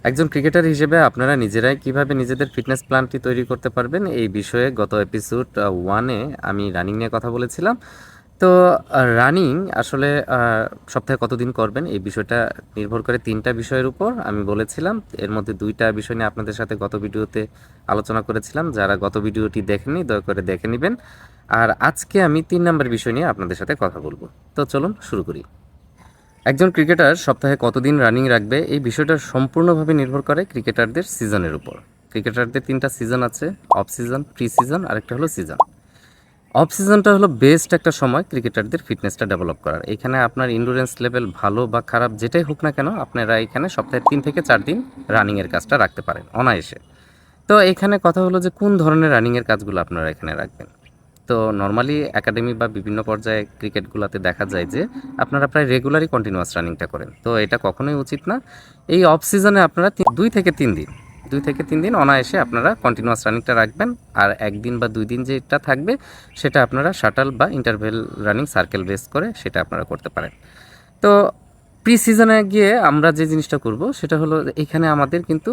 একজন ক্রিকেটার হিসেবে আপনারা নিজেরাই কিভাবে নিজেদের ফিটনেস প্ল্যানটি তৈরি করতে পারবেন এই বিষয়ে গত এপিসোড 1-এ আমি রানিং নিয়ে কথা বলেছিলাম। তো রানিং আসলে সপ্তাহে কতদিন করবেন এই বিষয়টা নির্ভর করে 3টা বিষয়ের উপর আমি বলেছিলাম। এর মধ্যে 2টা বিষয় নিয়ে আপনাদের সাথে গত ভিডিওতে আলোচনা করেছিলাম। যারা গত ভিডিওটি দেখেননি দয়া করে দেখে নেবেন। আর আজকে আমি 3 নাম্বার বিষয় নিয়ে আপনাদের সাথে কথা বলবো। তো চলুন শুরু করি। একজন ক্রিকেটার সপ্তাহে কতদিন রানিং রাখবে এই বিষয়টা সম্পূর্ণভাবে নির্ভর করে ক্রিকেটারদের সিজনের উপর। ক্রিকেটারদের 3টা সিজন আছে, অফ সিজন, প্রি সিজন আর একটা হলো সিজন। অফ সিজনটা হলো বেস্ট একটা সময় ক্রিকেটারদের ফিটনেসটা ডেভেলপ করার। এখানে আপনার ইন্ডুরেন্স লেভেল ভালো বা খারাপ যেটাই হোক না কেন আপনারা এখানে সপ্তাহে 3 থেকে 4 দিন রানিংয়ের কাজটা রাখতে পারেন অনায়াসে। তো এখানে কথা হলো যে কোন ধরনের রানিংয়ের কাজগুলো আপনারা এখানে রাখবেন। তো নরমালি একাডেমি বা বিভিন্ন পর্যায়ে ক্রিকেটগুলোতে দেখা যায় যে আপনারা প্রায় রেগুলারই কন্টিনিউয়াস রানিংটা করেন। তো এটা কখনোই উচিত না। এই অফ সিজনে আপনারা 2 থেকে 3 দিন 2 থেকে 3 দিন অনায়াসে আপনারা কন্টিনিউয়াস রানিংটা রাখবেন। আর 1 দিন বা 2 দিন যেটা থাকবে সেটা আপনারা শাটল বা ইন্টারভেল রানিং সার্কেল বেস করে সেটা আপনারা করতে পারেন। তো প্রি সিজনে গিয়ে আমরা যে জিনিসটা করব সেটা হলো এখানে আমাদের কিন্তু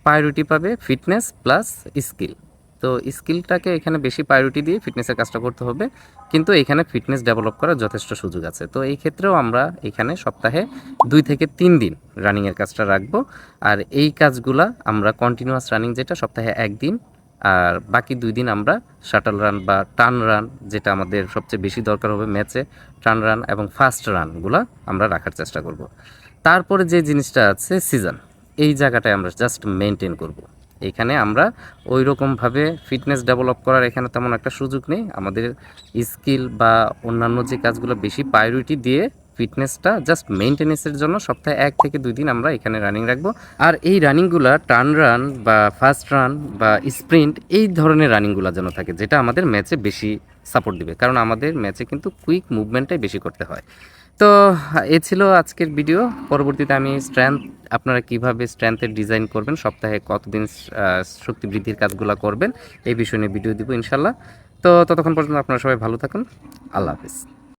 প্রায়োরিটি পাবে ফিটনেস প্লাস স্কিল। তো স্কিলটাকে এখানে বেশি প্রায়োরিটি দিয়ে ফিটনেসের কাজটা করতে হবে, কিন্তু এখানে ফিটনেস ডেভেলপ করার যথেষ্ট সুযোগ আছে। তো এই ক্ষেত্রেও আমরা এখানে সপ্তাহে 2 থেকে 3 দিন রানিংয়ের কাজটা রাখবো। আর এই কাজগুলা আমরা কন্টিনিউয়াস রানিং যেটা সপ্তাহে 1 দিন, আর বাকি 2 দিন আমরা শাটল রান বা টার্ন রান যেটা আমাদের সবচেয়ে বেশি দরকার হবে ম্যাচে, টার্ন রান এবং ফাস্ট রানগুলা আমরা রাখার চেষ্টা করব। তারপরে যে জিনিসটা আছে সিজন, এই জায়গাটায় আমরা জাস্ট মেনটেন করব। এখানে আমরা ওই রকমভাবে ফিটনেস ডেভেলপ করার এখানে তেমন একটা সুযোগ নেই। আমাদের স্কিল বা অন্যান্য যে কাজগুলো বেশি প্রায়োরিটি দিয়ে ফিটনেসটা জাস্ট মেনটেনেন্সের জন্য সপ্তাহে 1 থেকে 2 দিন আমরা এখানে রানিং রাখবো। আর এই রানিংগুলা টার্ন রান বা ফাস্ট রান বা স্প্রিন্ট এই ধরনের রানিংগুলো যেন থাকে যেটা আমাদের ম্যাচে বেশি সাপোর্ট দিবে, কারণ আমাদের ম্যাচে কিন্তু কুইক মুভমেন্টটাই বেশি করতে হয়। তো এ ছিল আজকের ভিডিও। পরবর্তীতে আমি আপনারা কিভাবে স্ট্রেংথের ডিজাইন করবেন, সপ্তাহে কতদিন শক্তি বৃদ্ধির কাজগুলো করবেন এই বিষয় নিয়ে ভিডিও দিব ইনশাল্লাহ। তো ততক্ষণ পর্যন্ত আপনারা সবাই ভালো থাকুন। আল্লাহ হাফিজ।